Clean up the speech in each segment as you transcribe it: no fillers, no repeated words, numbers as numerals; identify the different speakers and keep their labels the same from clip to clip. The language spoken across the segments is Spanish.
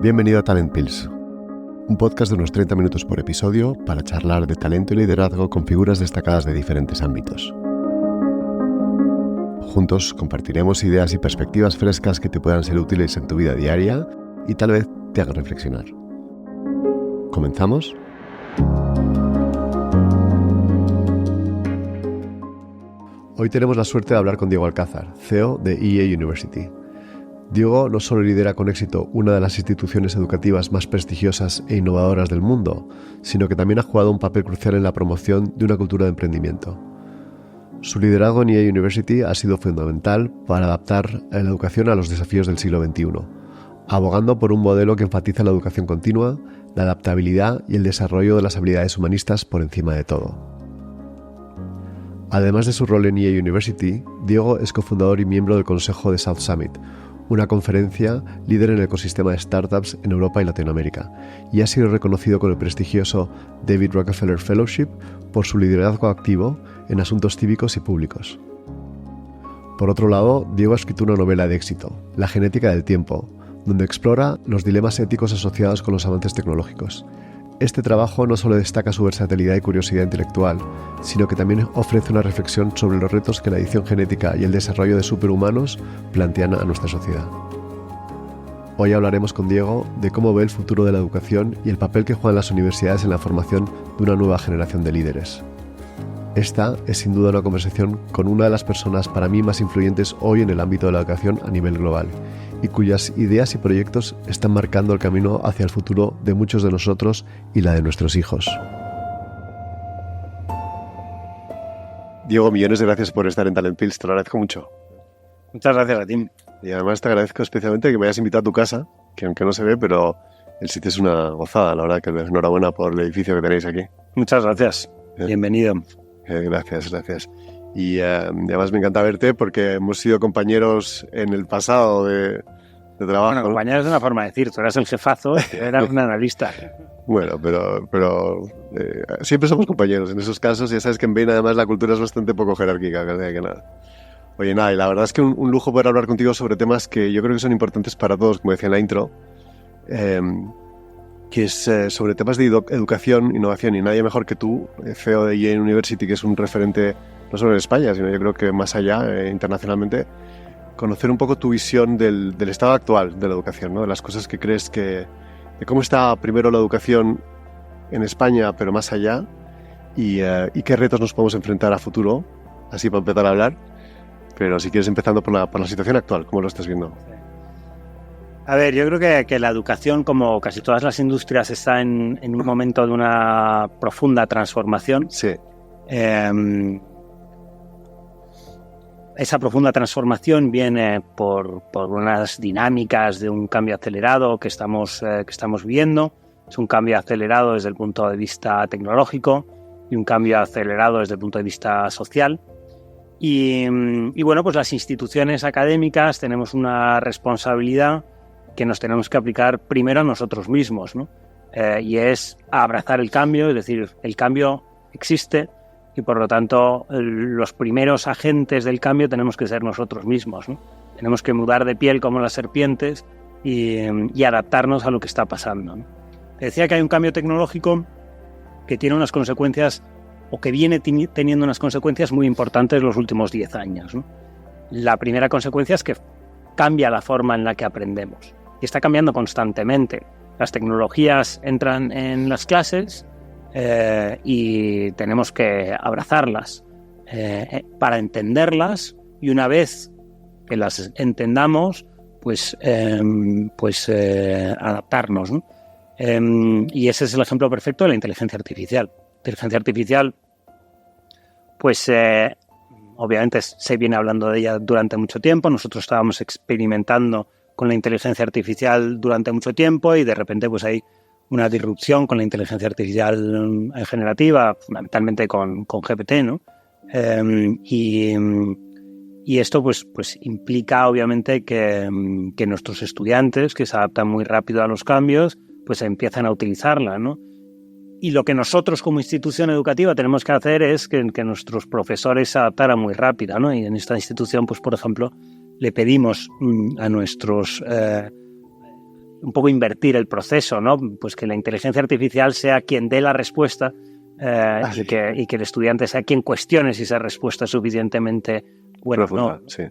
Speaker 1: Bienvenido a Talent Pills, un podcast de unos 30 minutos por episodio para charlar de talento y liderazgo con figuras destacadas de diferentes ámbitos. Juntos compartiremos ideas y perspectivas frescas que te puedan ser útiles en tu vida diaria y tal vez te hagan reflexionar. ¿Comenzamos? Hoy tenemos la suerte de hablar con Diego Alcázar, CEO de EA University. Diego no solo lidera con éxito una de las instituciones educativas más prestigiosas e innovadoras del mundo, sino que también ha jugado un papel crucial en la promoción de una cultura de emprendimiento. Su liderazgo en EA University ha sido fundamental para adaptar la educación a los desafíos del siglo XXI, abogando por un modelo que enfatiza la educación continua, la adaptabilidad y el desarrollo de las habilidades humanistas por encima de todo. Además de su rol en EA University, Diego es cofundador y miembro del consejo de South Summit, una conferencia líder en el ecosistema de startups en Europa y Latinoamérica, y ha sido reconocido con el prestigioso David Rockefeller Fellowship por su liderazgo activo en asuntos cívicos y públicos. Por otro lado, Diego ha escrito una novela de éxito, La genética del tiempo, donde explora los dilemas éticos asociados con los avances tecnológicos. Este trabajo no solo destaca su versatilidad y curiosidad intelectual, sino que también ofrece una reflexión sobre los retos que la edición genética y el desarrollo de superhumanos plantean a nuestra sociedad. Hoy hablaremos con Diego de cómo ve el futuro de la educación y el papel que juegan las universidades en la formación de una nueva generación de líderes. Esta es sin duda una conversación con una de las personas para mí más influyentes hoy en el ámbito de la educación a nivel global, y cuyas ideas y proyectos están marcando el camino hacia el futuro de muchos de nosotros y la de nuestros hijos. Diego, millones de gracias por estar en Talent Pills, te lo agradezco mucho.
Speaker 2: Muchas gracias a ti.
Speaker 1: Y además te agradezco especialmente que me hayas invitado a tu casa, que aunque no se ve, pero el sitio es una gozada, la verdad, que enhorabuena por el edificio que tenéis aquí.
Speaker 2: Muchas gracias. Bienvenido.
Speaker 1: Gracias. Y además me encanta verte porque hemos sido compañeros en el pasado de trabajo.
Speaker 2: Bueno, compañeros es una forma de decir, tú eras el jefazo, eras un analista.
Speaker 1: Bueno, pero siempre somos compañeros en esos casos. Ya sabes que en Bain además la cultura es bastante poco jerárquica, que nada. Oye, nada, y la verdad es que un lujo poder hablar contigo sobre temas que yo creo que son importantes para todos, como decía en la intro, que es sobre temas de educación, innovación, y nadie mejor que tú, CEO de EA University, que es un referente no solo en España, sino yo creo que más allá, internacionalmente, conocer un poco tu visión del estado actual de la educación, ¿no? De las cosas que crees de cómo está primero la educación en España, pero más allá, y qué retos nos podemos enfrentar a futuro, así para empezar a hablar. Pero si quieres, empezando por la situación actual, ¿cómo lo estás viendo?
Speaker 2: A ver, yo creo que la educación, como casi todas las industrias, está en un momento de una profunda transformación.
Speaker 1: Sí.
Speaker 2: Esa profunda transformación viene por unas dinámicas de un cambio acelerado que estamos viviendo. Es un cambio acelerado desde el punto de vista tecnológico y un cambio acelerado desde el punto de vista social. Y bueno, pues las instituciones académicas tenemos una responsabilidad que nos tenemos que aplicar primero a nosotros mismos, ¿no? Y es abrazar el cambio, es decir, el cambio existe y por lo tanto los primeros agentes del cambio tenemos que ser nosotros mismos, ¿no? Tenemos que mudar de piel como las serpientes y adaptarnos a lo que está pasando, ¿no? Te decía que hay un cambio tecnológico que tiene unas consecuencias o que viene teniendo unas consecuencias muy importantes los últimos 10 años, ¿no? La primera consecuencia es que cambia la forma en la que aprendemos y está cambiando constantemente. Las tecnologías entran en las clases y tenemos que abrazarlas para entenderlas, y una vez que las entendamos, pues adaptarnos, ¿no? Y ese es el ejemplo perfecto de la inteligencia artificial. Inteligencia artificial, pues obviamente se viene hablando de ella durante mucho tiempo. Nosotros estábamos experimentando con la inteligencia artificial durante mucho tiempo y de repente pues hay una disrupción con la inteligencia artificial generativa, fundamentalmente con GPT, ¿no? Y esto pues implica obviamente que nuestros estudiantes, que se adaptan muy rápido a los cambios, pues empiezan a utilizarla, ¿no? Y lo que nosotros como institución educativa tenemos que hacer es que nuestros profesores se adaptaran muy rápido, ¿no? Y en esta institución, pues por ejemplo, le pedimos a nuestros un poco invertir el proceso, ¿no? Pues que la inteligencia artificial sea quien dé la respuesta y que el estudiante sea quien cuestione si esa respuesta es suficientemente buena o no.
Speaker 1: Sí.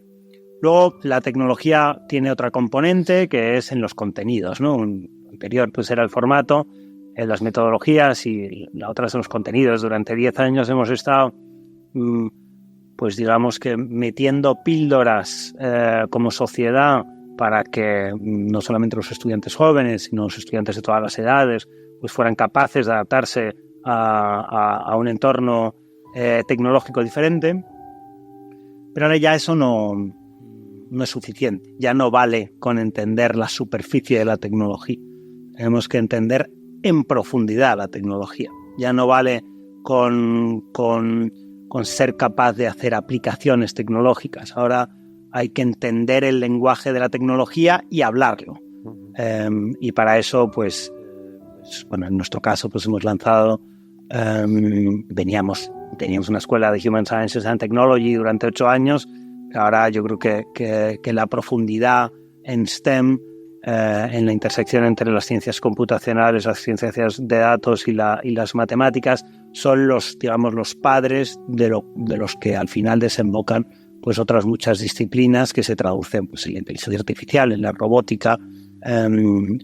Speaker 2: Luego, la tecnología tiene otra componente que es en los contenidos, ¿no? Anterior pues era el formato, las metodologías, y la otra son los contenidos. Durante 10 años hemos estado, pues digamos que metiendo píldoras como sociedad para que no solamente los estudiantes jóvenes, sino los estudiantes de todas las edades, pues fueran capaces de adaptarse a un entorno tecnológico diferente. Pero ahora ya eso no es suficiente. Ya no vale con entender la superficie de la tecnología. Tenemos que entender en profundidad la tecnología. Ya no vale con ser capaz de hacer aplicaciones tecnológicas. Ahora hay que entender el lenguaje de la tecnología y hablarlo. Y para eso, pues bueno, en nuestro caso, pues hemos lanzado, teníamos una escuela de Human Sciences and Technology durante 8 años. Ahora yo creo que la profundidad en STEM, en la intersección entre las ciencias computacionales, las ciencias de datos y las matemáticas, son los padres de los que al final desembocan pues otras muchas disciplinas que se traducen pues en la inteligencia artificial, en la robótica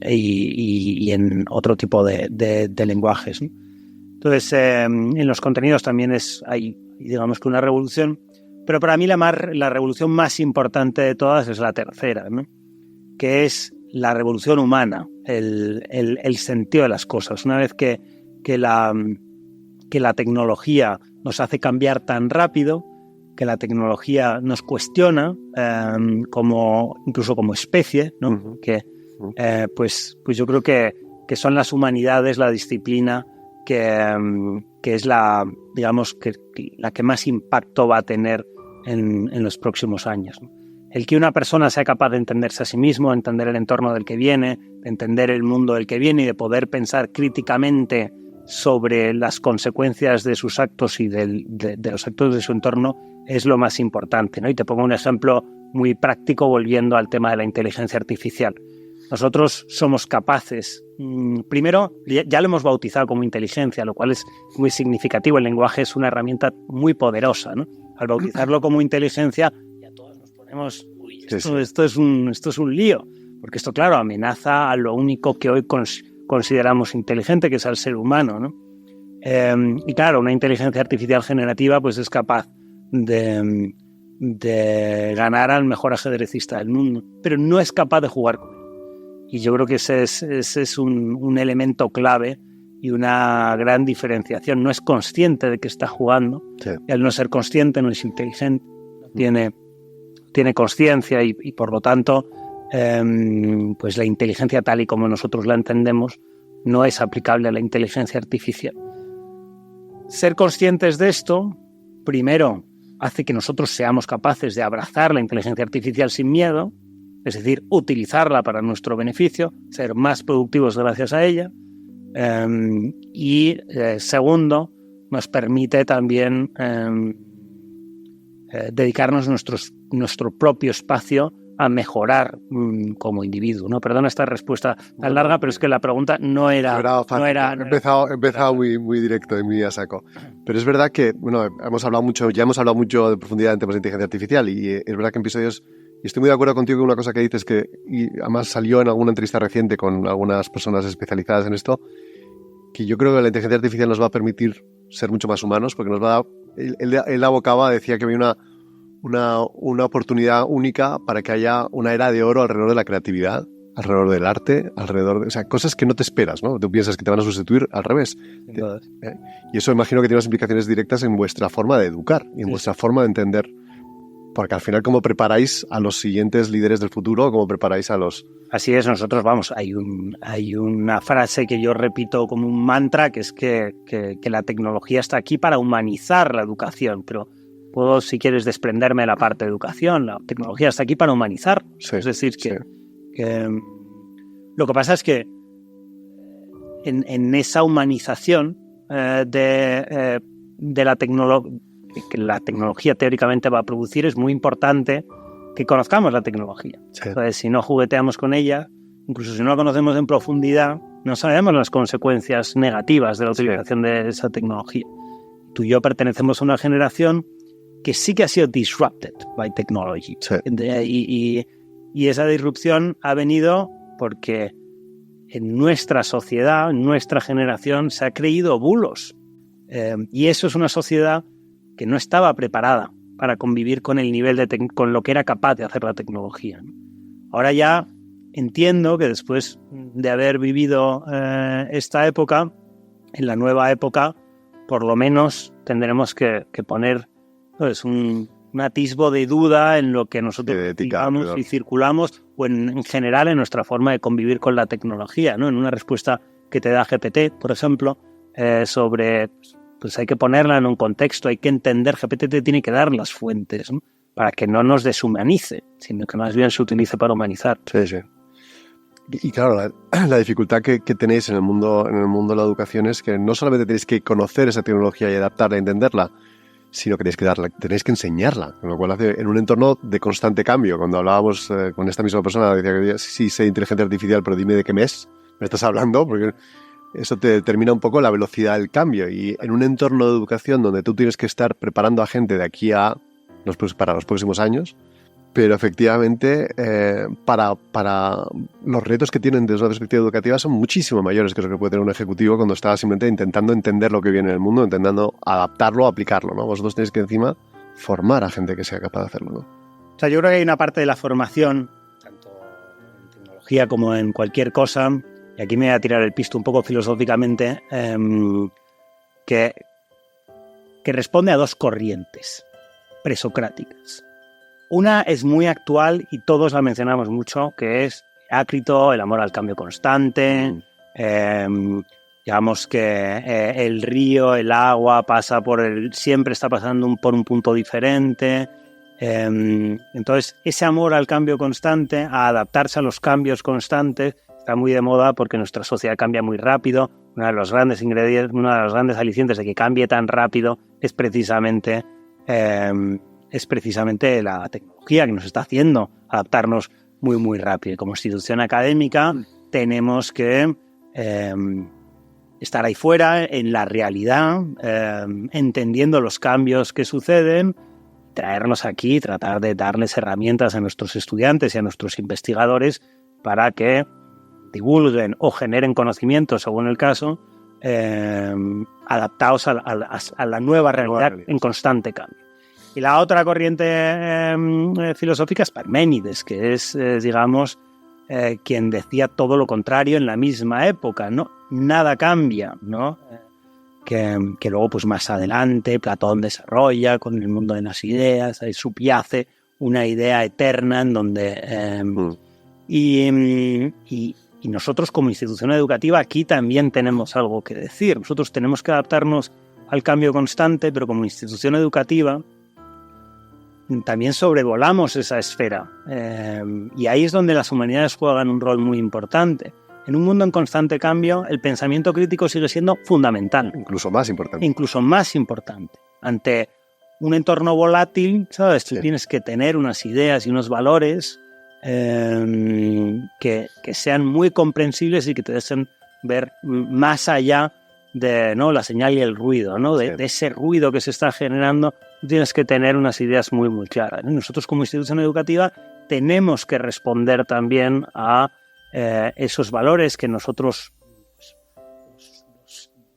Speaker 2: y en otro tipo de lenguajes, ¿no? Entonces, en los contenidos también hay digamos que una revolución, pero para mí la revolución más importante de todas es la tercera, ¿no? Que es la revolución humana, el sentido de las cosas. Una vez que la tecnología nos hace cambiar tan rápido, que la tecnología nos cuestiona incluso como especie, ¿no? Pues yo creo que son las humanidades la disciplina que es la que más impacto va a tener en los próximos años, ¿no? El que una persona sea capaz de entenderse a sí mismo, entender el entorno del que viene, de entender el mundo del que viene y de poder pensar críticamente sobre las consecuencias de sus actos y de los actos de su entorno, es lo más importante, ¿no? Y te pongo un ejemplo muy práctico volviendo al tema de la inteligencia artificial. Nosotros somos capaces, primero, ya lo hemos bautizado como inteligencia, lo cual es muy significativo. El lenguaje es una herramienta muy poderosa, ¿no? Al bautizarlo como inteligencia, ya todos nos ponemos, esto es un lío, porque esto, claro, amenaza a lo único que hoy consideramos inteligente, que es al ser humano, ¿no? Y claro, una inteligencia artificial generativa pues es capaz de ganar al mejor ajedrecista del mundo, pero no es capaz de jugar con él. Y yo creo que ese es un elemento clave y una gran diferenciación. No es consciente de que está jugando. Sí. Y al no ser consciente no es inteligente, tiene consciencia y por lo tanto pues la inteligencia tal y como nosotros la entendemos no es aplicable a la inteligencia artificial. Ser conscientes de esto, primero, hace que nosotros seamos capaces de abrazar la inteligencia artificial sin miedo, es decir, utilizarla para nuestro beneficio, ser más productivos gracias a ella. Y segundo, nos permite también dedicarnos nuestro propio espacio a mejorar como individuo, ¿no? Perdona esta respuesta tan larga, pero es que la pregunta no era fácil.
Speaker 1: He empezado muy directo y muy a saco. Pero es verdad que, bueno, ya hemos hablado mucho de profundidad en temas de inteligencia artificial y es verdad que en episodios, y estoy muy de acuerdo contigo con una cosa que dices y además salió en alguna entrevista reciente con algunas personas especializadas en esto, que yo creo que la inteligencia artificial nos va a permitir ser mucho más humanos, porque nos va a dar, él abocaba, decía que había una oportunidad única para que haya una era de oro alrededor de la creatividad, alrededor del arte, o sea, cosas que no te esperas, ¿no? Tú piensas que te van a sustituir, al revés. Y eso imagino que tiene unas implicaciones directas en vuestra forma de educar y en vuestra forma de entender, porque al final cómo preparáis a los siguientes líderes del futuro, cómo preparáis a los...
Speaker 2: Así es, nosotros hay una frase que yo repito como un mantra, que es que la tecnología está aquí para humanizar la educación, pero puedo, si quieres, desprenderme de la parte de educación. La tecnología está aquí para humanizar. Sí, es decir, que lo que pasa es que en esa humanización de la tecnología, que la tecnología teóricamente va a producir, es muy importante que conozcamos la tecnología. Sí. Entonces, si no jugueteamos con ella, incluso si no la conocemos en profundidad, no sabemos las consecuencias negativas de la utilización de esa tecnología. Tú y yo pertenecemos a una generación que sí que ha sido disrupted by technology.
Speaker 1: Sí.
Speaker 2: Y esa disrupción ha venido porque en nuestra sociedad, en nuestra generación, se ha creído bulos. Y eso es una sociedad que no estaba preparada para convivir con el nivel con lo que era capaz de hacer la tecnología. Ahora ya entiendo que después de haber vivido esta época, en la nueva época, por lo menos tendremos que poner, pues, un atisbo de duda en lo que nosotros digamos y circulamos, o en general en nuestra forma de convivir con la tecnología, ¿no? En una respuesta que te da GPT, por ejemplo, sobre, pues hay que ponerla en un contexto, hay que entender, GPT te tiene que dar las fuentes, ¿no? Para que no nos deshumanice, sino que más bien se utilice para humanizar.
Speaker 1: Sí, sí. Y claro, la dificultad que tenéis en el mundo de la educación es que no solamente tenéis que conocer esa tecnología y adaptarla, entenderla, sino que tenéis que enseñarla, con lo cual hace en un entorno de constante cambio. Cuando hablábamos con esta misma persona, decía que sí sé inteligencia artificial, pero dime de qué mes me estás hablando, porque eso te determina un poco la velocidad del cambio. Y en un entorno de educación donde tú tienes que estar preparando a gente de aquí a para los próximos años, pero efectivamente para los retos que tienen desde una perspectiva educativa son muchísimo mayores que lo que puede tener un ejecutivo cuando está simplemente intentando entender lo que viene en el mundo, intentando adaptarlo, aplicarlo, ¿no? Vosotros tenéis que encima formar a gente que sea capaz de hacerlo, ¿no?
Speaker 2: O sea, yo creo que hay una parte de la formación, tanto en tecnología como en cualquier cosa, y aquí me voy a tirar el pisto un poco filosóficamente, que responde a dos corrientes presocráticas. Una es muy actual y todos la mencionamos mucho, que es Heráclito, el amor al cambio constante. Digamos que el río, el agua pasa siempre está pasando por un punto diferente. Entonces, ese amor al cambio constante, a adaptarse a los cambios constantes, está muy de moda porque nuestra sociedad cambia muy rápido. Uno de los grandes ingredientes, uno de los grandes alicientes de que cambie tan rápido es precisamente la tecnología que nos está haciendo adaptarnos muy, muy rápido. Y como institución académica tenemos que estar ahí fuera, en la realidad, entendiendo los cambios que suceden, traernos aquí, tratar de darles herramientas a nuestros estudiantes y a nuestros investigadores para que divulguen o generen conocimientos, según el caso, adaptados a la nueva realidad en constante cambio. Y la otra corriente filosófica es Parménides, que es, digamos, quien decía todo lo contrario en la misma época, ¿no? Nada cambia, ¿no? Que luego, pues más adelante, Platón desarrolla con el mundo de las ideas, ahí subyace una idea eterna en donde... Y nosotros como institución educativa aquí también tenemos algo que decir. Nosotros tenemos que adaptarnos al cambio constante, pero como institución educativa también sobrevolamos esa esfera. Y ahí es donde las humanidades juegan un rol muy importante. En un mundo en constante cambio, el pensamiento crítico sigue siendo fundamental.
Speaker 1: Incluso más importante.
Speaker 2: Incluso más importante. Ante un entorno volátil, ¿sabes? Tú tienes que tener unas ideas y unos valores que sean muy comprensibles y que te dejen ver más allá de, ¿no?, la señal y el ruido, ¿no? De ese ruido que se está generando. Tienes que tener unas ideas muy, muy claras, ¿no? Nosotros como institución educativa tenemos que responder también a esos valores que nosotros,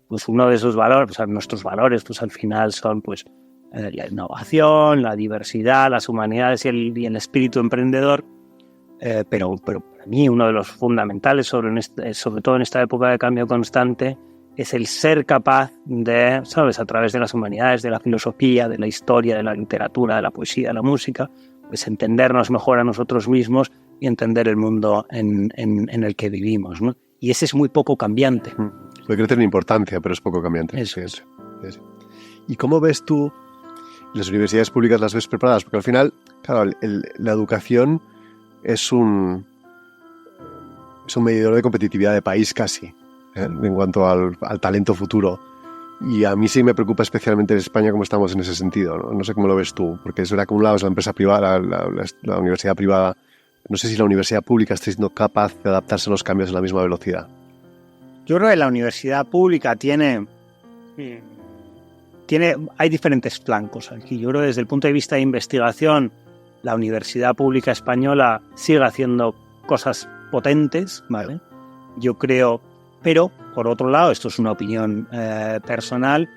Speaker 2: pues uno de esos valores, pues nuestros valores, pues al final son, pues, la innovación, la diversidad, las humanidades y el espíritu emprendedor. Pero para mí uno de los fundamentales, sobre todo en esta época de cambio constante, es el ser capaz de, ¿sabes?, a través de las humanidades, de la filosofía, de la historia, de la literatura, de la poesía, de la música, pues entendernos mejor a nosotros mismos y entender el mundo en el que vivimos, ¿no? Y ese es muy poco cambiante.
Speaker 1: Puede crecer en importancia, pero es poco cambiante.
Speaker 2: Eso es.
Speaker 1: Sí. ¿Y cómo ves tú las universidades públicas, las ves preparadas? Porque al final, claro, la educación es un medidor de competitividad de país casi, en cuanto al talento futuro. Y a mí sí me preocupa especialmente en España cómo estamos en ese sentido, ¿no? No sé cómo lo ves tú, porque es verdad que un lado es la empresa privada, la universidad privada No sé si la universidad pública está siendo capaz de adaptarse a los cambios a la misma velocidad.
Speaker 2: Yo creo que la universidad pública hay diferentes flancos aquí. Yo creo que desde el punto de vista de investigación, la universidad pública española sigue haciendo cosas potentes, ¿vale? Yo creo, pero por otro lado, esto es una opinión personal,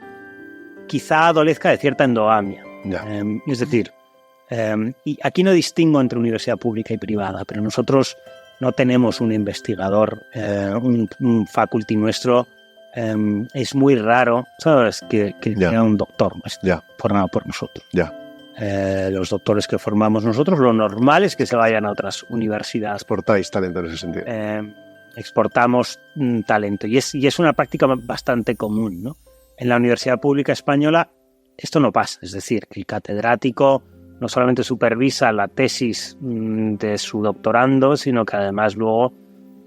Speaker 2: quizá adolezca de cierta endogamia. Es decir, y aquí no distingo entre universidad pública y privada, pero nosotros no tenemos un investigador, un faculty nuestro. Es muy raro, ¿sabes? Que sea un doctor formado por nosotros. Los doctores que formamos nosotros, lo normal es que se vayan a otras universidades.
Speaker 1: Exportáis talento en ese sentido.
Speaker 2: Exportamos talento y es una práctica bastante común, ¿no? En la Universidad Pública Española esto no pasa, es decir, que el catedrático no solamente supervisa la tesis de su doctorando, sino que además luego,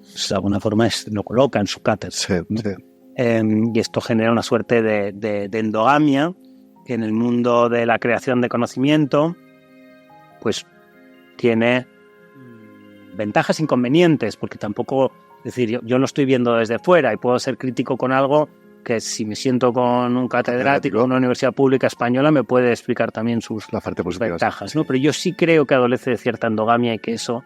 Speaker 2: pues, de alguna forma, lo coloca en su cátedra, ¿no? Y esto genera una suerte de endogamia que en el mundo de la creación de conocimiento pues tiene ventajas e inconvenientes, porque tampoco, es decir, yo lo estoy viendo desde fuera y puedo ser crítico con algo que si me siento con un catedrático en una universidad pública española me puede explicar también sus ventajas, ¿no? Pero yo sí creo que adolece de cierta endogamia y que eso...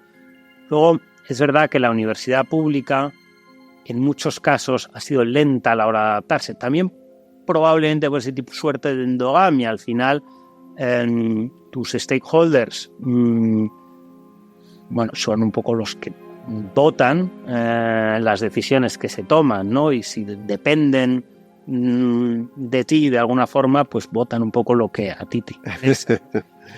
Speaker 2: Luego, es verdad que la universidad pública en muchos casos ha sido lenta a la hora de adaptarse. También probablemente por ese tipo de suerte de endogamia. Al final, tus stakeholders son un poco los que votan las decisiones que se toman, ¿no? Y si dependen de ti de alguna forma, pues votan un poco lo que a ti te interesa,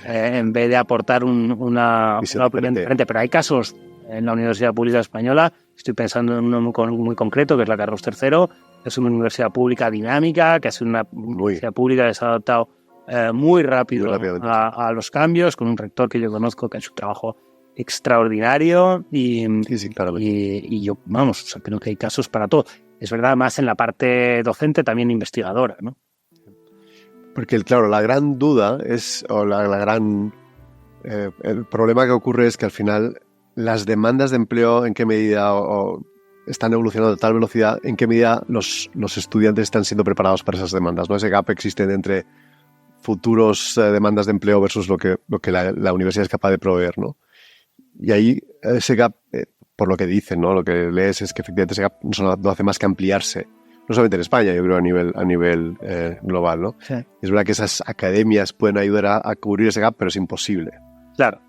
Speaker 2: en vez de aportar una opinión diferente. Pero hay casos en la Universidad Pública Española, estoy pensando en uno muy concreto, que es la Carlos III, que es una universidad pública dinámica, que es una universidad pública que se ha adaptado muy rápido a los cambios, con un rector que yo conozco que ha hecho un trabajo extraordinario y yo, creo que hay casos para todo. Es verdad, más en la parte docente, también investigadora, ¿no?
Speaker 1: Porque, claro, la gran duda es, o la gran... el problema que ocurre es que al final las demandas de empleo, en qué medida están evolucionando a tal velocidad, en qué medida los estudiantes están siendo preparados para esas demandas, ¿no? Ese gap existe entre futuros demandas de empleo versus lo que la universidad es capaz de proveer, ¿no? Y ahí ese gap, por lo que dicen, ¿no? Lo que lees es que efectivamente ese gap no hace más que ampliarse. No solamente en España, yo creo a nivel global, ¿no? Sí. Es verdad que esas academias pueden ayudar a cubrir ese gap, pero es imposible.
Speaker 2: Claro.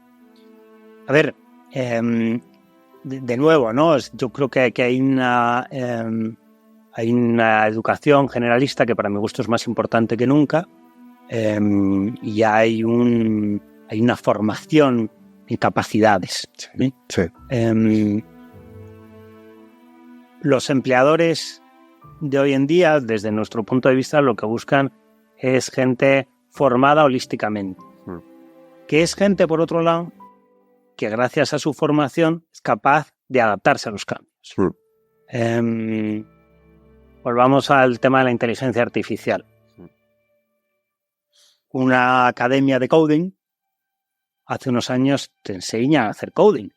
Speaker 2: A ver, de nuevo, ¿no? Yo creo que hay una educación generalista que para mi gusto es más importante que nunca, y hay una formación en capacidades. ¿Sí?
Speaker 1: Sí.
Speaker 2: Los empleadores de hoy en día, desde nuestro punto de vista, lo que buscan es gente formada holísticamente. Que es gente, por otro lado, que gracias a su formación es capaz de adaptarse a los cambios. Volvamos al tema de la inteligencia artificial. Una academia de coding hace unos años te enseña a hacer coding,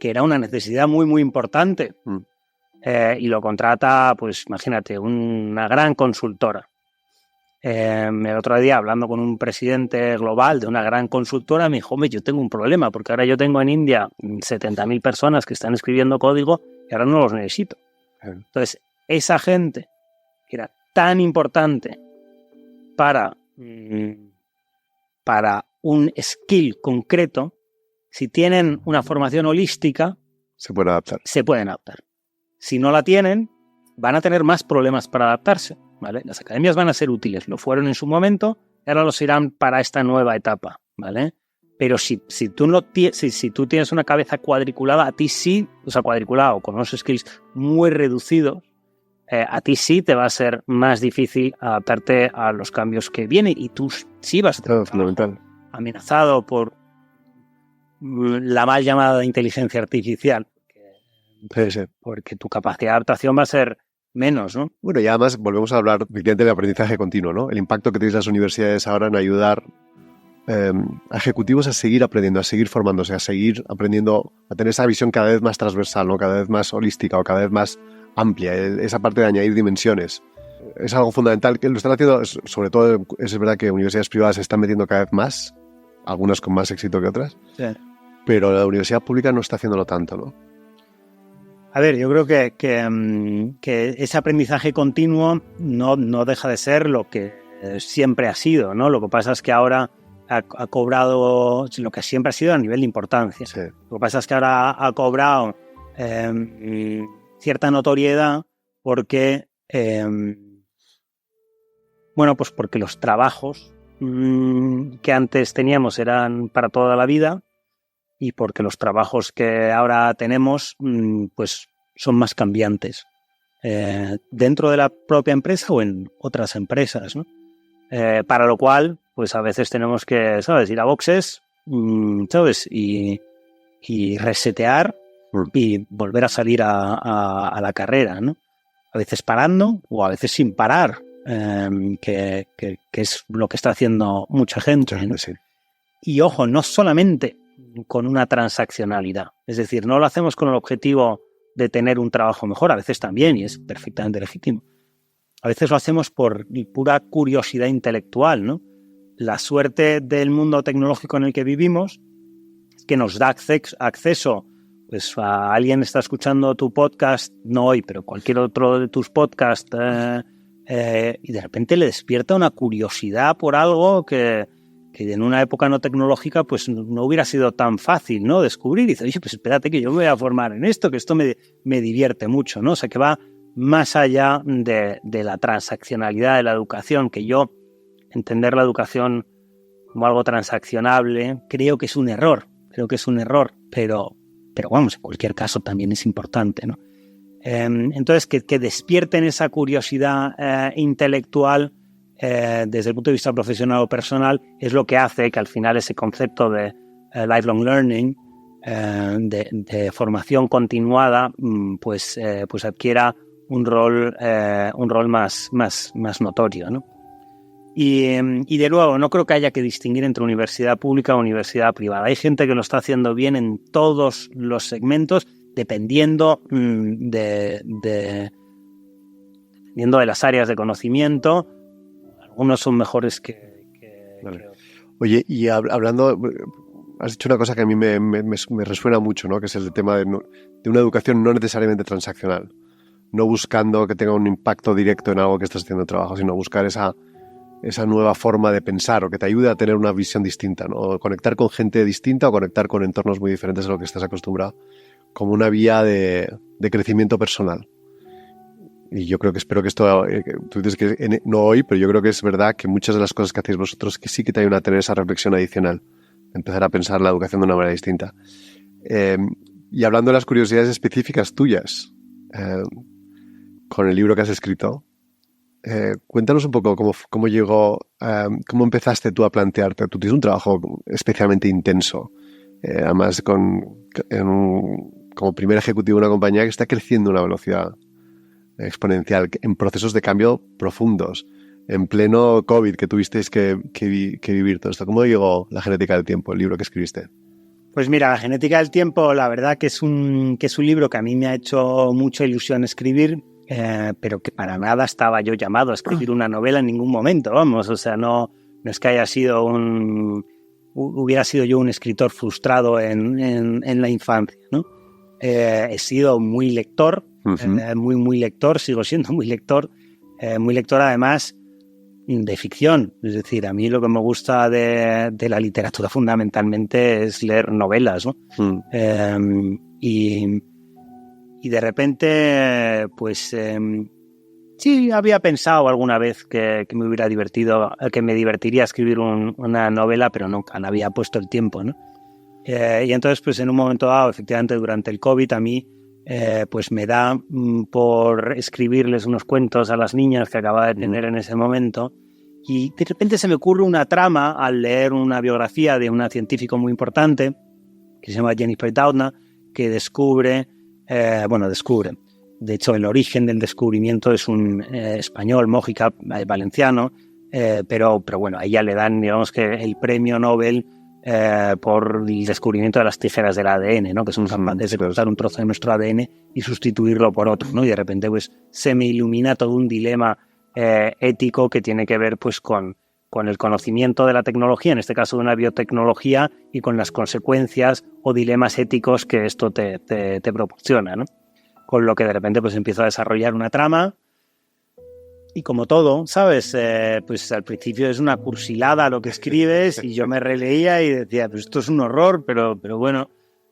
Speaker 2: que era una necesidad muy, muy importante. Y lo contrata, pues imagínate, una gran consultora. El otro día, hablando con un presidente global de una gran consultora, me dijo, hombre, yo tengo un problema, porque ahora yo tengo en India 70.000 personas que están escribiendo código y ahora no los necesito. Entonces, esa gente que era tan importante para un skill concreto, si tienen una formación holística,
Speaker 1: se pueden adaptar.
Speaker 2: Si no la tienen, van a tener más problemas para adaptarse, ¿vale? Las academias van a ser útiles, lo fueron en su momento, y ahora lo serán para esta nueva etapa, ¿vale? Pero si tú tienes una cabeza cuadriculada, a ti sí, o sea, cuadriculada o con unos skills muy reducidos, a ti sí te va a ser más difícil adaptarte a los cambios que vienen, y tú sí vas a tener
Speaker 1: fundamental.
Speaker 2: Amenazado por la mal llamada inteligencia artificial.
Speaker 1: Sí.
Speaker 2: Porque tu capacidad de adaptación va a ser menos, ¿no?
Speaker 1: Bueno, y además volvemos a hablar efectivamente del aprendizaje continuo, ¿no? El impacto que tienen las universidades ahora en ayudar a ejecutivos a seguir aprendiendo, a seguir formándose, a seguir aprendiendo, a tener esa visión cada vez más transversal, ¿no? Cada vez más holística o cada vez más amplia, esa parte de añadir dimensiones. Es algo fundamental que lo están haciendo, sobre todo es verdad que universidades privadas se están metiendo cada vez más, algunas con más éxito que otras, sí. Pero la universidad pública no está haciéndolo tanto, ¿no?
Speaker 2: A ver, yo creo que ese aprendizaje continuo no deja de ser lo que siempre ha sido, ¿no? Lo que pasa es que ahora ha cobrado lo que siempre ha sido a nivel de importancia. Sí. Lo que pasa es que ahora ha cobrado cierta notoriedad porque, pues porque los trabajos que antes teníamos eran para toda la vida y porque los trabajos que ahora tenemos pues son más cambiantes dentro de la propia empresa o en otras empresas, ¿no? Para lo cual, pues a veces tenemos que, ¿sabes?, ir a boxes, ¿sabes?, y resetear y volver a salir a la carrera, ¿no? A veces parando o a veces sin parar, que es lo que está haciendo mucha gente, ¿no? Sí. Y ojo, no solamente con una transaccionalidad, es decir, no lo hacemos con el objetivo de tener un trabajo mejor, a veces también, y es perfectamente legítimo. A veces lo hacemos por pura curiosidad intelectual, ¿no? La suerte del mundo tecnológico en el que vivimos es que nos da acceso, pues a alguien está escuchando tu podcast, no hoy, pero cualquier otro de tus podcasts, y de repente le despierta una curiosidad por algo que en una época no tecnológica pues no hubiera sido tan fácil, ¿no?, descubrir. Y dice, oye, pues espérate que yo me voy a formar en esto, que esto me divierte mucho, ¿no? O sea, que va más allá de la transaccionalidad de la educación, que yo entender la educación como algo transaccionable creo que es un error, pero vamos, en cualquier caso también es importante, ¿no? Entonces, que despierten esa curiosidad intelectual desde el punto de vista profesional o personal es lo que hace que al final ese concepto de lifelong learning, de formación continuada, pues adquiera un rol más notorio, ¿no? Y de nuevo, no creo que haya que distinguir entre universidad pública o universidad privada. Hay gente que lo está haciendo bien en todos los segmentos, dependiendo de las áreas de conocimiento. Algunos son mejores que
Speaker 1: vale. Oye, y hablando, has dicho una cosa que a mí me resuena mucho, ¿no? Que es el tema de una educación no necesariamente transaccional, no buscando que tenga un impacto directo en algo que estás haciendo trabajo, sino buscar esa nueva forma de pensar o que te ayude a tener una visión distinta, ¿no? O conectar con gente distinta o conectar con entornos muy diferentes a lo que estás acostumbrado, como una vía de crecimiento personal. Y yo creo que espero que esto, tú dices que no hoy, pero yo creo que es verdad que muchas de las cosas que hacéis vosotros que sí que te ayudan a tener esa reflexión adicional, empezar a pensar la educación de una manera distinta. Y hablando de las curiosidades específicas tuyas, con el libro que has escrito, cuéntanos un poco cómo llegó, cómo empezaste tú a plantearte. Tú tienes un trabajo especialmente intenso, además como primer ejecutivo de una compañía que está creciendo a una velocidad exponencial, en procesos de cambio profundos, en pleno COVID que tuvisteis que vivir todo esto. ¿Cómo llegó La genética del tiempo, el libro que escribiste?
Speaker 2: Pues mira, La genética del tiempo, la verdad que es un libro que a mí me ha hecho mucha ilusión escribir, pero que para nada estaba yo llamado a escribir una novela en ningún momento, vamos. O sea, no es que hubiera sido yo un escritor frustrado en la infancia, ¿no? He sido muy lector, muy lector, sigo siendo muy lector además de ficción. Es decir, a mí lo que me gusta de la literatura fundamentalmente es leer novelas, ¿no? Y de repente, pues sí, había pensado alguna vez que me divertiría escribir una novela, pero nunca le había puesto el tiempo, ¿no? Y entonces, pues en un momento dado, efectivamente, durante el COVID, a mí pues me da por escribirles unos cuentos a las niñas que acababa de tener en ese momento, y de repente se me ocurre una trama al leer una biografía de una científica muy importante que se llama Jennifer Doudna, que descubre, de hecho el origen del descubrimiento es un español, Mójica, valenciano, pero bueno, a ella le dan, digamos que el premio Nobel por el descubrimiento de las tijeras del ADN, ¿no? Que somos capaces de cortar un trozo de nuestro ADN y sustituirlo por otro, ¿no? Y de repente pues se me ilumina todo un dilema ético que tiene que ver pues con el conocimiento de la tecnología, en este caso de una biotecnología, y con las consecuencias o dilemas éticos que esto te proporciona, ¿no? Con lo que de repente pues empiezo a desarrollar una trama. Y como todo, ¿sabes? Pues al principio es una cursilada lo que escribes y yo me releía y decía, pues esto es un horror, pero bueno,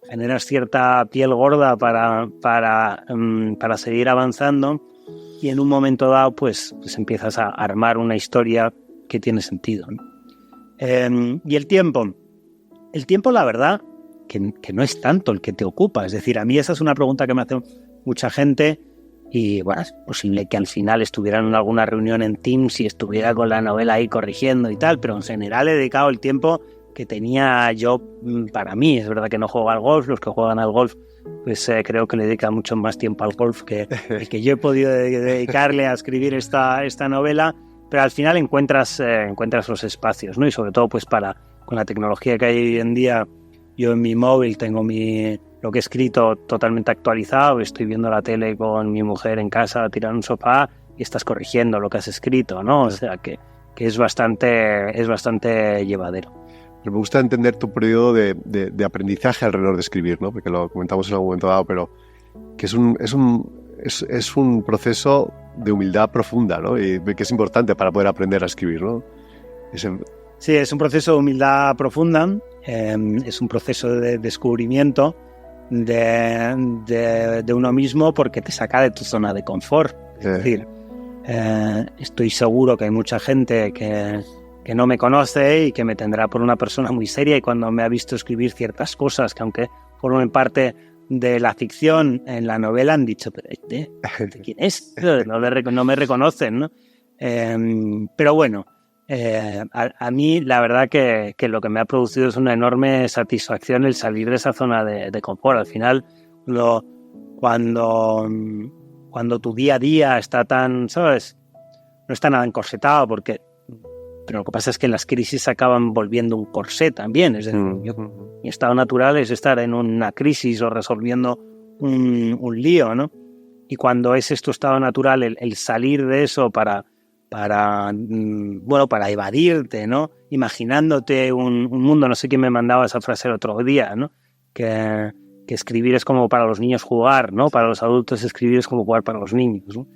Speaker 2: generas cierta piel gorda para seguir avanzando y en un momento dado pues empiezas a armar una historia que tiene sentido, ¿no? Y el tiempo, la verdad, que no es tanto el que te ocupa. Es decir, a mí esa es una pregunta que me hace mucha gente. Y bueno, es posible que al final estuviera en alguna reunión en Teams y estuviera con la novela ahí corrigiendo y tal, pero en general he dedicado el tiempo que tenía yo para mí. Es verdad que no juego al golf, los que juegan al golf pues creo que le dedican mucho más tiempo al golf que el que yo he podido dedicarle a escribir esta novela, pero al final encuentras los espacios, ¿no? Y sobre todo pues con la tecnología que hay hoy en día, yo en mi móvil tengo lo que he escrito totalmente actualizado, estoy viendo la tele con mi mujer en casa tirada en un sofá y estás corrigiendo lo que has escrito, ¿no? O sea que es bastante llevadero.
Speaker 1: Me gusta entender tu periodo de aprendizaje alrededor de escribir, ¿no? Porque lo comentamos en algún momento dado, pero que es un proceso de humildad profunda, ¿no? Y que es importante para poder aprender a escribir, ¿no?
Speaker 2: Sí, es un proceso de humildad profunda, es un proceso de descubrimiento de uno mismo, porque te saca de tu zona de confort. Es decir, estoy seguro que hay mucha gente que no me conoce y que me tendrá por una persona muy seria, y cuando me ha visto escribir ciertas cosas que aunque formen parte de la ficción en la novela han dicho, pero ¿de quién es? No me reconocen, ¿no? Pero bueno, a mí la verdad que lo que me ha producido es una enorme satisfacción el salir de esa zona de confort. Al final, cuando tu día a día está tan, ¿sabes? No está nada encorsetado, pero lo que pasa es que las crisis se acaban volviendo un corsé también. Es decir, mi estado natural es estar en una crisis o resolviendo un lío, ¿no? Y cuando ese es tu estado natural, el salir de eso para evadirte, ¿no? Imaginándote un mundo, no sé quién me mandaba esa frase el otro día, ¿no? Que escribir es como para los niños jugar, ¿no? Para los adultos escribir es como jugar para los niños, ¿no?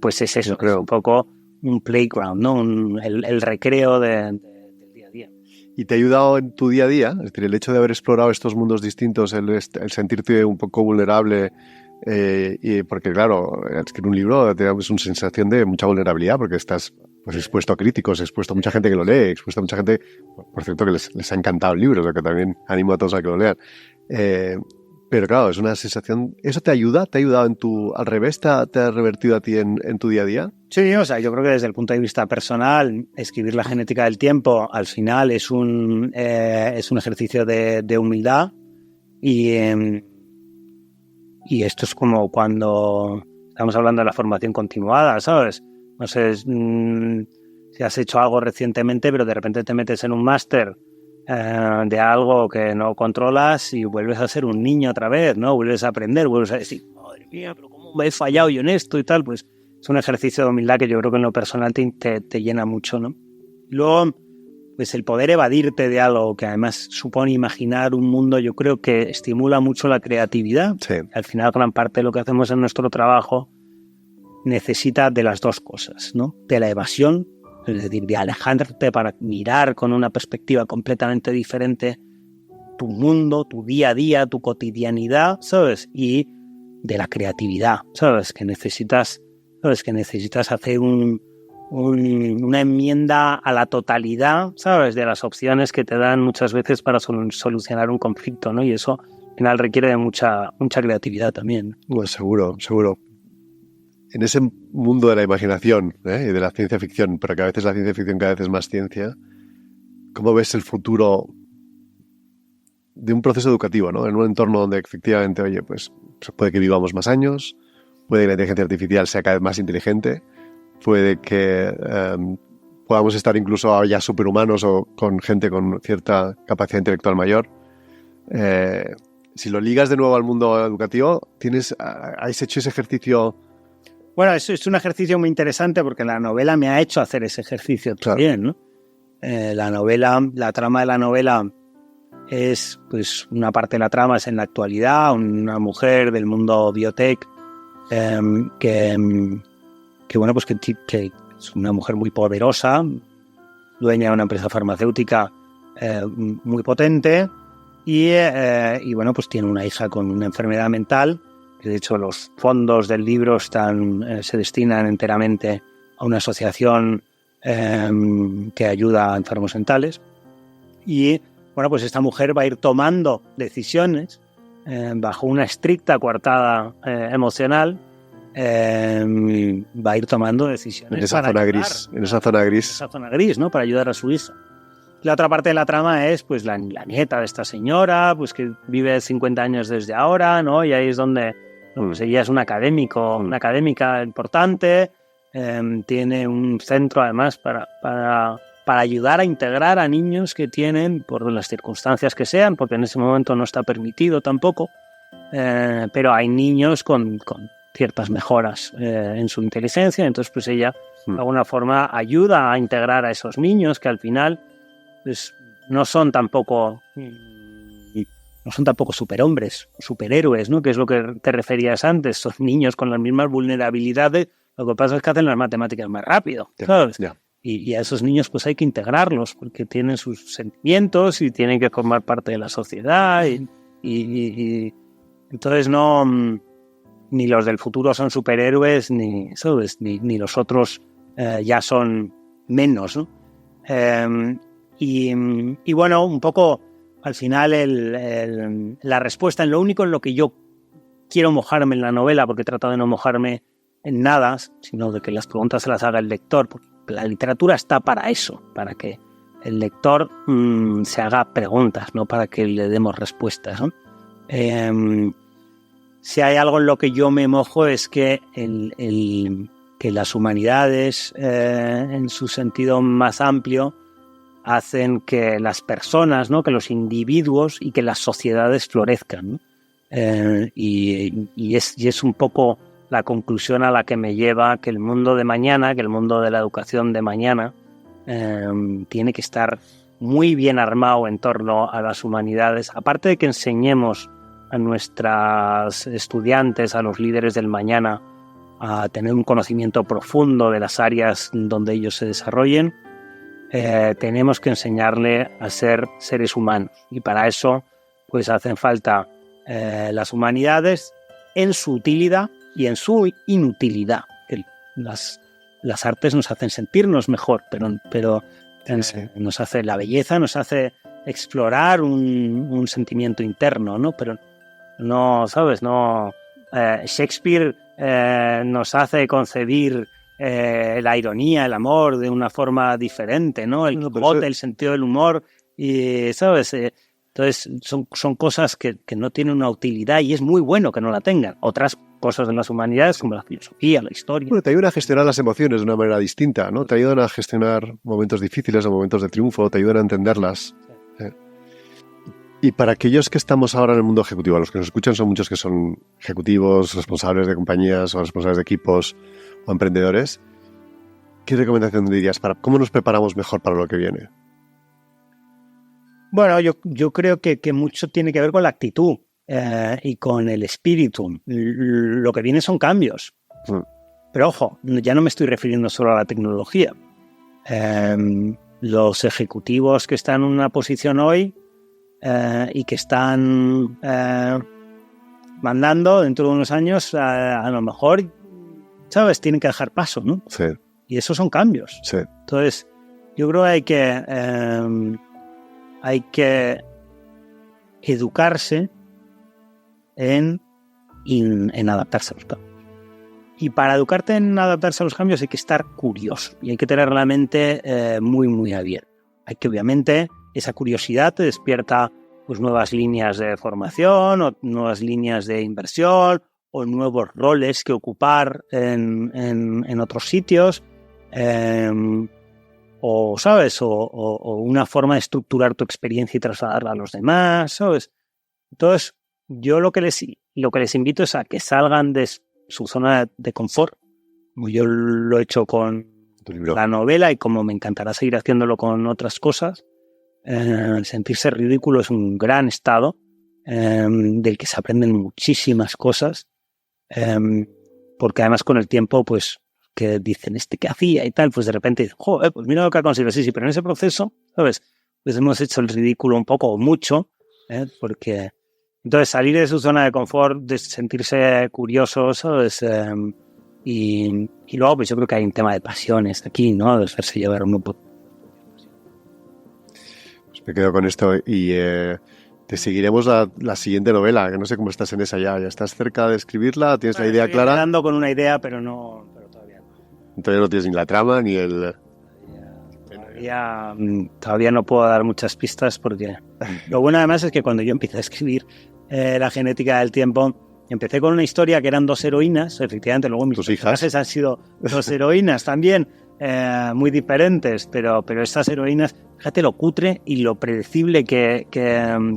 Speaker 2: Pues es eso, creo, un poco un playground, ¿no? El recreo del día a día.
Speaker 1: ¿Y te ha ayudado en tu día a día? Es decir, el hecho de haber explorado estos mundos distintos, el sentirte un poco vulnerable, y porque claro, escribir un libro es una sensación de mucha vulnerabilidad, porque estás pues expuesto a críticos, expuesto a mucha gente que lo lee, expuesto a mucha gente, por cierto, que les ha encantado el libro, lo que también animo a todos a que lo lean. Pero claro, es una sensación. ¿Eso te ayuda? ¿Te ha ayudado al revés? ¿Te ha revertido a ti en tu día a día?
Speaker 2: Sí, o sea, yo creo que desde el punto de vista personal, escribir La genética del tiempo al final es un ejercicio de humildad, y esto es como cuando estamos hablando de la formación continuada, ¿sabes? No sé si has hecho algo recientemente, pero de repente te metes en un máster de algo que no controlas y vuelves a ser un niño otra vez, ¿no? Vuelves a aprender, vuelves a decir, madre mía, pero ¿cómo me he fallado yo en esto y tal? Pues es un ejercicio de humildad que yo creo que en lo personal te llena mucho, ¿no? Y luego, pues el poder evadirte de algo que además supone imaginar un mundo, yo creo que estimula mucho la creatividad.
Speaker 1: Sí.
Speaker 2: Al final, gran parte de lo que hacemos en nuestro trabajo necesita de las dos cosas, ¿no? De la evasión, es decir, de alejarte para mirar con una perspectiva completamente diferente tu mundo, tu día a día, tu cotidianidad, ¿sabes? Y de la creatividad, ¿sabes? Que necesitas hacer una enmienda a la totalidad, ¿sabes? De las opciones que te dan muchas veces para solucionar un conflicto, ¿no? Y eso al final requiere de mucha creatividad también.
Speaker 1: Pues seguro. En ese mundo de la imaginación, y de la ciencia ficción, pero que a veces la ciencia ficción cada vez es más ciencia, ¿cómo ves el futuro de un proceso educativo, ¿no? En un entorno donde efectivamente, oye, pues puede que vivamos más años, puede que la inteligencia artificial sea cada vez más inteligente, puede que podamos estar incluso ya superhumanos o con gente con cierta capacidad intelectual mayor. Si lo ligas de nuevo al mundo educativo, ¿has hecho ese ejercicio?
Speaker 2: Bueno, es un ejercicio muy interesante porque la novela me ha hecho hacer ese ejercicio también, ¿no? La trama de la novela es, pues, una parte de la trama es en la actualidad, una mujer del mundo biotech que es una mujer muy poderosa, dueña de una empresa farmacéutica muy potente y bueno, pues tiene una hija con una enfermedad mental. De hecho, los fondos del libro se destinan enteramente a una asociación que ayuda a enfermos mentales. Y bueno, pues esta mujer va a ir tomando decisiones bajo una estricta coartada emocional. Va a ir tomando decisiones
Speaker 1: en esa zona gris,
Speaker 2: ¿no? Para ayudar a su hija. La otra parte de la trama es, pues, la nieta de esta señora, pues, que vive 50 años desde ahora, ¿no? Y ahí es donde pues, ella es una académica importante, tiene un centro además para ayudar a integrar a niños que tienen, por las circunstancias que sean, porque en ese momento no está permitido tampoco, pero hay niños con ciertas mejoras en su inteligencia, entonces pues ella de alguna forma ayuda a integrar a esos niños que al final pues no son tampoco superhombres, superhéroes, ¿no? Que es lo que te referías antes, son niños con las mismas vulnerabilidades, lo que pasa es que hacen las matemáticas más rápido, ¿sabes?
Speaker 1: Yeah.
Speaker 2: Y a esos niños pues hay que integrarlos porque tienen sus sentimientos y tienen que formar parte de la sociedad y entonces no, ni los del futuro son superhéroes ni los otros ya son menos, ¿no? Y bueno, un poco al final la respuesta en lo único en lo que yo quiero mojarme en la novela, porque he tratado de no mojarme en nada, sino de que las preguntas se las haga el lector, porque la literatura está para eso, para que el lector se haga preguntas, no para que le demos respuestas, ¿no? Si hay algo en lo que yo me mojo es que que las humanidades en su sentido más amplio hacen que las personas, ¿no? Que los individuos y que las sociedades florezcan, ¿no? Y es un poco la conclusión a la que me lleva que el mundo de mañana, que el mundo de la educación de mañana tiene que estar muy bien armado en torno a las humanidades. Aparte de que enseñemos a nuestras estudiantes, a los líderes del mañana, a tener un conocimiento profundo de las áreas donde ellos se desarrollen, tenemos que enseñarle a ser seres humanos. Y para eso pues hacen falta las humanidades en su utilidad y en su inutilidad. Las artes nos hacen sentirnos mejor, pero nos hace la belleza, nos hace explorar un sentimiento interno, ¿no? Pero no, ¿sabes? No, Shakespeare nos hace concebir la ironía, el amor de una forma diferente, ¿no? El Quijote, el sentido del humor, y, ¿sabes? Entonces son cosas que no tienen una utilidad y es muy bueno que no la tengan. Otras cosas de las humanidades como la filosofía, la historia.
Speaker 1: Bueno, te ayudan a gestionar las emociones de una manera distinta, ¿no? Te ayudan a gestionar momentos difíciles o momentos de triunfo, te ayudan a entenderlas. Sí. Y para aquellos que estamos ahora en el mundo ejecutivo, a los que nos escuchan son muchos que son ejecutivos, responsables de compañías o responsables de equipos o emprendedores, ¿qué recomendación dirías para cómo nos preparamos mejor para lo que viene?
Speaker 2: Bueno, yo creo que mucho tiene que ver con la actitud y con el espíritu. Lo que viene son cambios. Pero ojo, ya no me estoy refiriendo solo a la tecnología. Los ejecutivos que están en una posición hoy y que están mandando dentro de unos años, a lo mejor, ¿sabes? Tienen que dejar paso, ¿no?
Speaker 1: Sí.
Speaker 2: Y esos son cambios.
Speaker 1: Sí.
Speaker 2: Entonces, yo creo que hay que educarse en adaptarse a los cambios. Y para educarte en adaptarse a los cambios hay que estar curioso y hay que tener la mente muy, muy abierta. Hay que, obviamente, esa curiosidad te despierta pues nuevas líneas de formación o nuevas líneas de inversión o nuevos roles que ocupar en otros sitios. ¿sabes? O una forma de estructurar tu experiencia y trasladarla a los demás, ¿sabes? Entonces, yo lo que les invito es a que salgan de su zona de confort. Yo lo he hecho con la novela y como me encantará seguir haciéndolo con otras cosas, sentirse ridículo es un gran estado del que se aprenden muchísimas cosas, porque además con el tiempo, pues, que dicen, ¿qué hacía? Y tal, pues de repente dicen, joder, pues mira lo que ha conseguido. Sí, pero en ese proceso, ¿sabes? Pues hemos hecho el ridículo un poco o mucho, porque entonces salir de su zona de confort, de sentirse curioso, ¿sabes? Y luego, pues yo creo que hay un tema de pasiones aquí, ¿no? De hacerse llevar un poco.
Speaker 1: Pues me quedo con esto y te seguiremos la siguiente novela, que no sé cómo estás en esa ya. ¿Ya estás cerca de escribirla? ¿Tienes la idea clara?
Speaker 2: Estoy ando con una idea, pero todavía no.
Speaker 1: Todavía no tienes ni la trama ni el...
Speaker 2: Todavía no puedo dar muchas pistas porque lo bueno además es que cuando yo empecé a escribir La genética del tiempo, empecé con una historia que eran 2 heroínas, efectivamente, luego mis personajes han sido 2 heroínas también, muy diferentes, pero estas heroínas, fíjate lo cutre y lo predecible que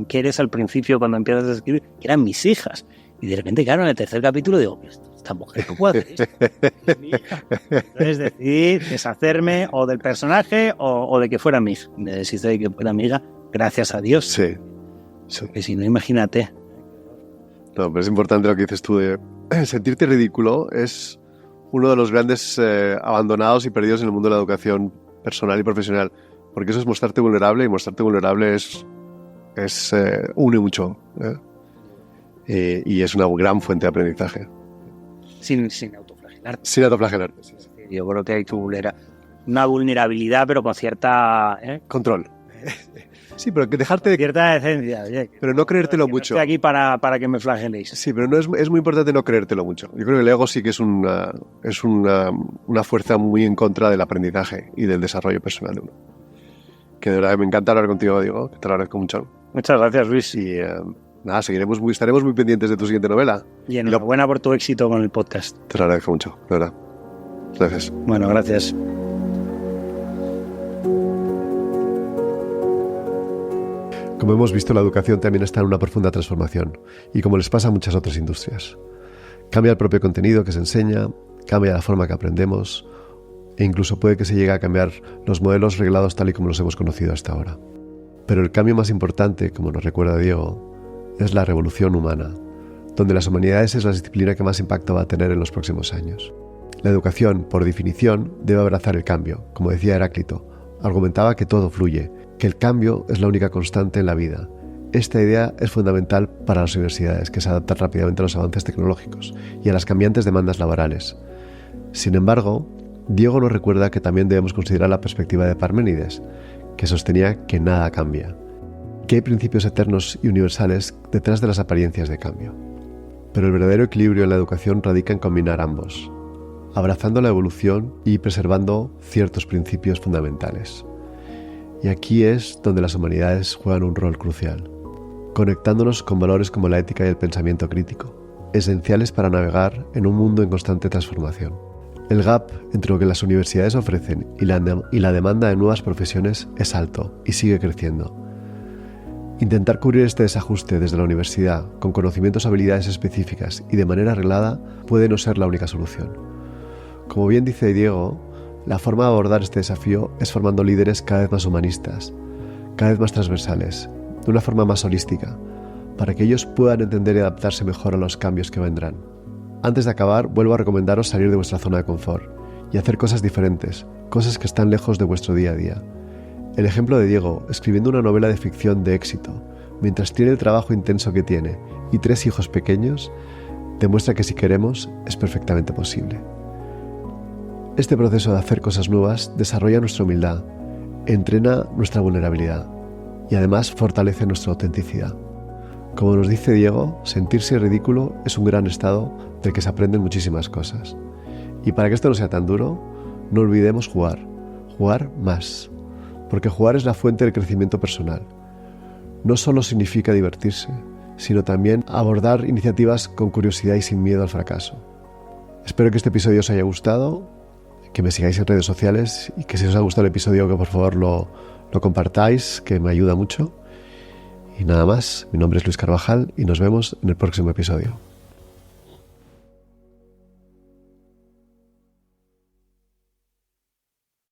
Speaker 2: eres al principio cuando empiezas a escribir, que eran mis hijas. Y de repente, claro, en el 3er capítulo digo, esta mujer no puede hacer esto. Es mi hija. Entonces decidí deshacerme o del personaje o de que fuera mi hija. Me deshice de que fuera mi hija, gracias a Dios.
Speaker 1: Sí.
Speaker 2: Porque si no, imagínate.
Speaker 1: No, pero es importante lo que dices tú de sentirte ridículo. Es uno de los grandes abandonados y perdidos en el mundo de la educación personal y profesional. Porque eso es mostrarte vulnerable y mostrarte vulnerable une mucho. Y es una gran fuente de aprendizaje.
Speaker 2: Sin autoflagelarte.
Speaker 1: Sin autoflagelarte. Sí.
Speaker 2: Yo creo que hay una vulnerabilidad, pero con cierta...
Speaker 1: Control. Sí, pero que dejarte de...
Speaker 2: Cierta decencia.
Speaker 1: Pero no creértelo mucho.
Speaker 2: No estoy aquí para que me flageléis.
Speaker 1: Sí, pero no es muy importante no creértelo mucho. Yo creo que el ego sí que es una fuerza muy en contra del aprendizaje y del desarrollo personal de uno. Que de verdad me encanta hablar contigo, Diego. Te lo agradezco mucho.
Speaker 2: Muchas gracias, Luis.
Speaker 1: Y nada, estaremos muy pendientes de tu siguiente novela.
Speaker 2: Y enhorabuena por tu éxito con el podcast.
Speaker 1: Te lo agradezco mucho, de verdad. Gracias.
Speaker 2: Bueno, gracias.
Speaker 1: Como hemos visto, la educación también está en una profunda transformación, y como les pasa a muchas otras industrias. Cambia el propio contenido que se enseña, cambia la forma que aprendemos, e incluso puede que se llegue a cambiar los modelos reglados tal y como los hemos conocido hasta ahora. Pero el cambio más importante, como nos recuerda Diego, es la revolución humana, donde las humanidades es la disciplina que más impacto va a tener en los próximos años. La educación, por definición, debe abrazar el cambio. Como decía Heráclito, argumentaba que todo fluye, que el cambio es la única constante en la vida. Esta idea es fundamental para las universidades, que se adaptan rápidamente a los avances tecnológicos y a las cambiantes demandas laborales. Sin embargo, Diego nos recuerda que también debemos considerar la perspectiva de Parménides, que sostenía que nada cambia, que hay principios eternos y universales detrás de las apariencias de cambio. Pero el verdadero equilibrio en la educación radica en combinar ambos, abrazando la evolución y preservando ciertos principios fundamentales. Y aquí es donde las humanidades juegan un rol crucial, conectándonos con valores como la ética y el pensamiento crítico, esenciales para navegar en un mundo en constante transformación. El gap entre lo que las universidades ofrecen y la demanda de nuevas profesiones es alto y sigue creciendo. Intentar cubrir este desajuste desde la universidad, con conocimientos o habilidades específicas y de manera arreglada, puede no ser la única solución. Como bien dice Diego, la forma de abordar este desafío es formando líderes cada vez más humanistas, cada vez más transversales, de una forma más holística, para que ellos puedan entender y adaptarse mejor a los cambios que vendrán. Antes de acabar, vuelvo a recomendaros salir de vuestra zona de confort y hacer cosas diferentes, cosas que están lejos de vuestro día a día. El ejemplo de Diego, escribiendo una novela de ficción de éxito, mientras tiene el trabajo intenso que tiene y 3 hijos pequeños, demuestra que si queremos, es perfectamente posible. Este proceso de hacer cosas nuevas desarrolla nuestra humildad, entrena nuestra vulnerabilidad y además fortalece nuestra autenticidad. Como nos dice Diego, sentirse ridículo es un gran estado del que se aprenden muchísimas cosas. Y para que esto no sea tan duro, no olvidemos jugar más, porque jugar es la fuente del crecimiento personal. No solo significa divertirse, sino también abordar iniciativas con curiosidad y sin miedo al fracaso. Espero que este episodio os haya gustado, que me sigáis en redes sociales y que si os ha gustado el episodio que por favor lo compartáis, que me ayuda mucho. Y nada más, mi nombre es Luis Carvajal y nos vemos en el próximo episodio.